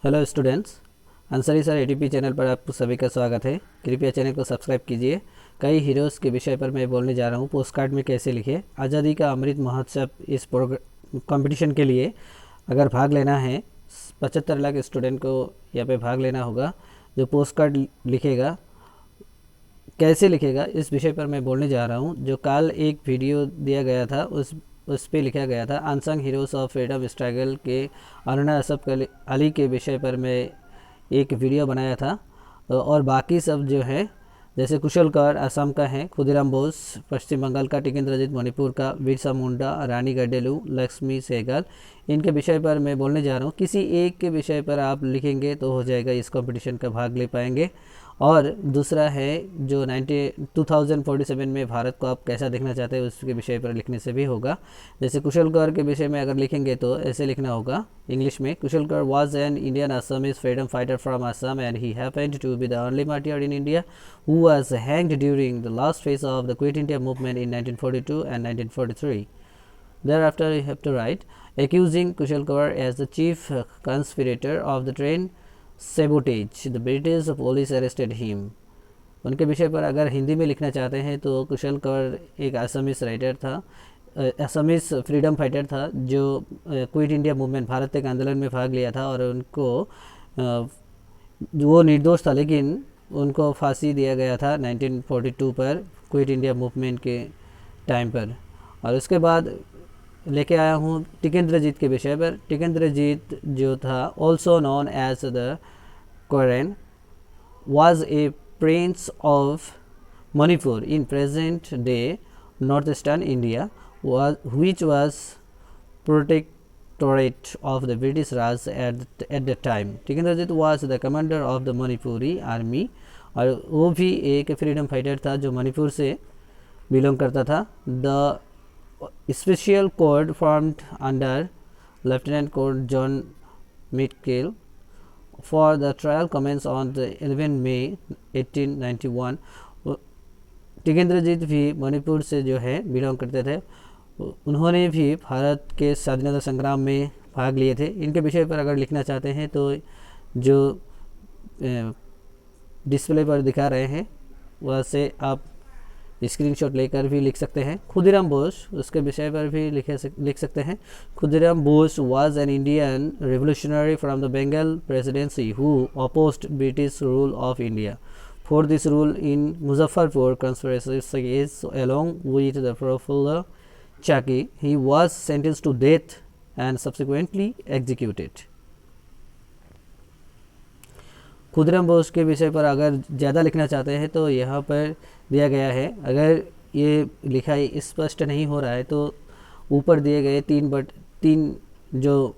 Hello students, Ansari sir ATP channel पर आप सभी का स्वागत है। कृपया चैनल को सब्सक्राइब कीजिए। कई हीरोज़ के विषय पर मैं बोलने जा रहा हूँ। पोस्ट कार्ड में कैसे लिखे। आज़ादी का अमृत महोत्सव इस कंपटीशन के लिए अगर भाग लेना है 75 लाख स्टूडेंट को यहाँ पे भाग लेना होगा। जो पोस्ट कार्ड लिखेगा कैसे लिखेगा इस विषय पर मैं बोलने जा रहा हूँ। जो कल एक वीडियो दिया गया था उस पे लिखा गया था unsung heroes of freedom struggle के अरुणा असफ अली के विषय पर मैं एक वीडियो बनाया था। और बाकी सब जो है जैसे कुशल कौर असम का है, खुदीराम बोस पश्चिम बंगाल का, टिकेंद्रजीत मणिपुर का, बिरसा मुंडा, रानी गडेलू, लक्ष्मी सहगल, इनके विषय पर मैं बोलने जा रहा हूँ। किसी एक के विषय पर आप लिखेंगे तो हो जाएगा, इस कंपटीशन का भाग ले पाएंगे। और दूसरा है जो 2047 में भारत को आप कैसा देखना चाहते हैं उसके विषय पर लिखने से भी होगा। जैसे कुशल कौर के विषय में अगर लिखेंगे तो ऐसे लिखना होगा इंग्लिश में। Kushal Kaur was an Indian Assamese freedom fighter from Assam and he happened to be the only martyr in India who was hanged during the last phase of the Quit India movement in 1942 and 1943. Thereafter, you have to write, accusing Kushal Kaur as the chief conspirator of the train sabotage. The British police arrested him. उनके विषय पर अगर हिंदी में लिखना चाहते हैं तो कुशल कौर एक असमीज राइटर था, असमीज फ्रीडम फाइटर था जो क्विट इंडिया मूवमेंट भारत त्याग आंदोलन में भाग लिया था। और उनको वो निर्दोष था लेकिन उनको फांसी दिया गया था 1942 पर क्विट इंडिया मूवमेंट के टाइम पर। और उसके बाद लेके आया हूँ टिकेंद्रजीत के विषय पर। टिकेंद्रजीत जो था also known as the Koireng was a prince of Manipur in present day northeastern India, which was protectorate of the British Raj at the time. Tikendrajit was the commander of the Manipuri army और वो भी एक freedom fighter था जो मणिपुर से belong करता था। The special code formed under lieutenant court John Mitchell for the trial commenced on the 11 May 1891. Tikendrajit भी मणिपुर से जो है बिलोंग करते थे। उन्होंने भी भारत के स्वाधीनता संग्राम में भाग लिए थे। इनके विषय पर अगर लिखना चाहते हैं तो जो डिस्प्ले पर दिखा रहे हैं वह से आप स्क्रीनशॉट लेकर भी लिख सकते हैं। खुदीराम बोस उसके विषय पर भी लिख सकते हैं। Khudiram Bose was an Indian revolutionary from the Bengal presidency who opposed British rule of India. For this role in Muzaffarpur conspiracy along with the Prafulla Chaki, he was sentenced to death and subsequently executed. Khudiram Bose के विषय पर अगर ज़्यादा लिखना चाहते हैं तो यहाँ पर दिया गया है। अगर ये लिखाई स्पष्ट नहीं हो रहा है तो ऊपर दिए गए तीन जो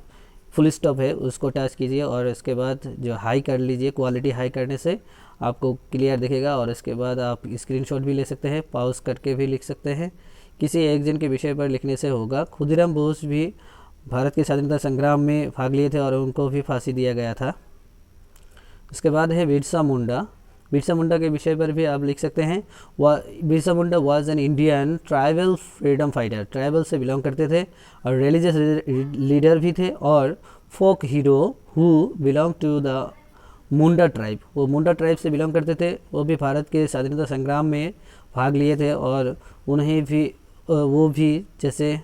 फुल स्टॉप है उसको टच कीजिए और इसके बाद जो हाई कर लीजिए। क्वालिटी हाई करने से आपको क्लियर दिखेगा और इसके बाद आप स्क्रीनशॉट भी ले सकते हैं, पॉज करके भी लिख सकते हैं। किसी एक जन के विषय पर लिखने से होगा। खुदीराम बोस भी भारत के स्वाधीनता संग्राम में भाग लिए थे और उनको भी फांसी दिया गया था। उसके बाद है बिरसा मुंडा। बिरसा मुंडा के विषय पर भी आप लिख सकते हैं। Birsa Munda was an Indian tribal freedom fighter, tribal से बिलोंग करते थे और रिलीजियस लीडर भी थे और folk hero who belong to the Munda tribe. वो मुंडा ट्राइब से बिलोंग करते थे। वो भी भारत के स्वाधीनता संग्राम में भाग लिए थे और उन्हें भी वो भी जैसे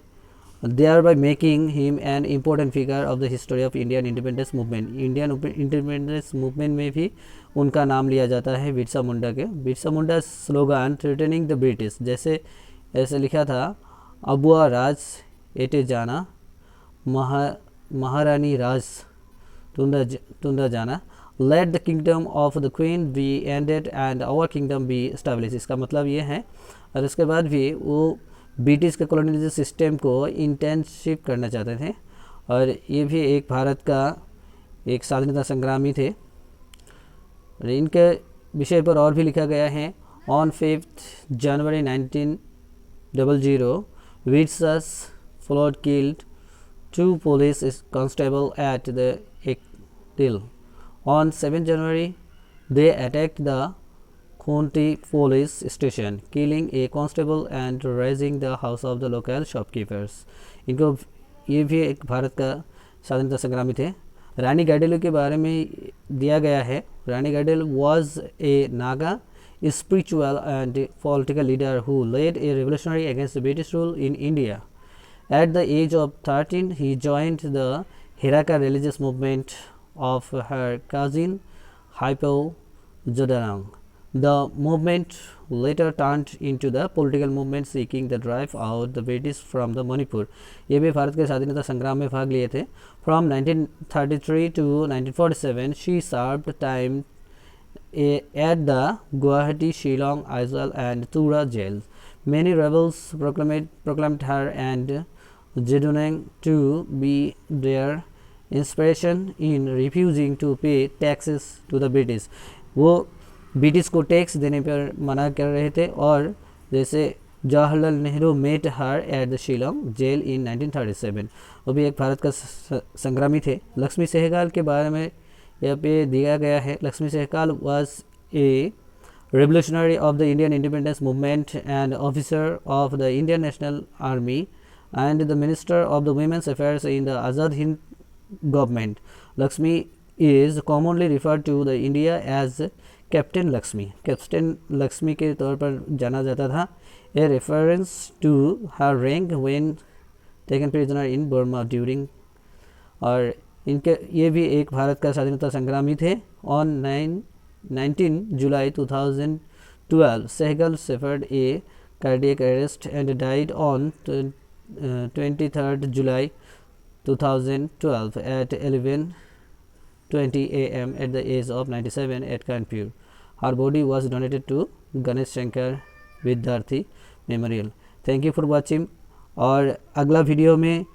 thereby making him an important figure of the history of Indian independence movement. Indian independence movement में भी उनका नाम लिया जाता है बिरसा मुंडा के। Birsa Munda slogan threatening the British, जैसे ऐसे लिखा था, अबुआ राज एटे जाना, महारानी राज तुंदा जाना, let the kingdom of the queen be ended and our kingdom be establish. इसका मतलब ये है। और उसके बाद भी वो ब्रिटिश के कॉलोनियल सिस्टम को इंटेंसिव करना चाहते थे और ये भी एक भारत का एक स्वाधीनता संग्रामी थे। और इनके विषय पर और भी लिखा गया है। ऑन 5 जनवरी 1900 विट्सस followed killed 2 police constable at the Ekdil. On 7 January they attacked the Khunti police station, killing a constable and razing the house of the local shopkeepers. इनको ये भी एक भारत का स्वाधीनता संग्रामी थे। रानी गाइडिंलिउ के बारे में दिया गया है। Rani Gaidinliu was a Naga spiritual and political leader who led a revolutionary against the British rule in India. At the age of 13, he joined the Hiraka religious movement of her cousin Hypo Jodharang. The movement later turned into the political movement seeking to drive out the British from the Manipur. ये भी भारत के स्वाधीनता संग्राम में भाग लिए थे। From 1933 to 1947, she served time at the Guwahati, Shillong, Aizawl and Tura jails. Many rebels proclaimed her and Zedonang to be their inspiration in refusing to pay taxes to the British. वो British को tax देने पर मना कर रहे थे। और जैसे Jawaharlal Nehru met her at the Shillong jail in 1937, वो भी एक भारत का संग्रामी थे। लक्ष्मी सहगल के बारे में यहाँ पे दिया गया है। Lakshmi Sahgal was a revolutionary of the Indian independence movement and officer of the Indian National Army and the Minister of the Women's Affairs in the Azad Hind government. Lakshmi is commonly referred to the India as Captain Lakshmi. Captain Lakshmi के तौर पर जाना जाता था। A reference to her rank when taken prisoner in Burma during, और इनके ये भी एक भारत का स्वाधीनता संग्रामी थे। On 19 July 2012, Sehgal suffered a cardiac arrest and died on 23rd July 2012 at 11:20 a.m. at the age of 97 at Kanpur. Her body was donated to Ganesh Shankar Vidyarthi Memorial. Thank you for watching। और अगला video में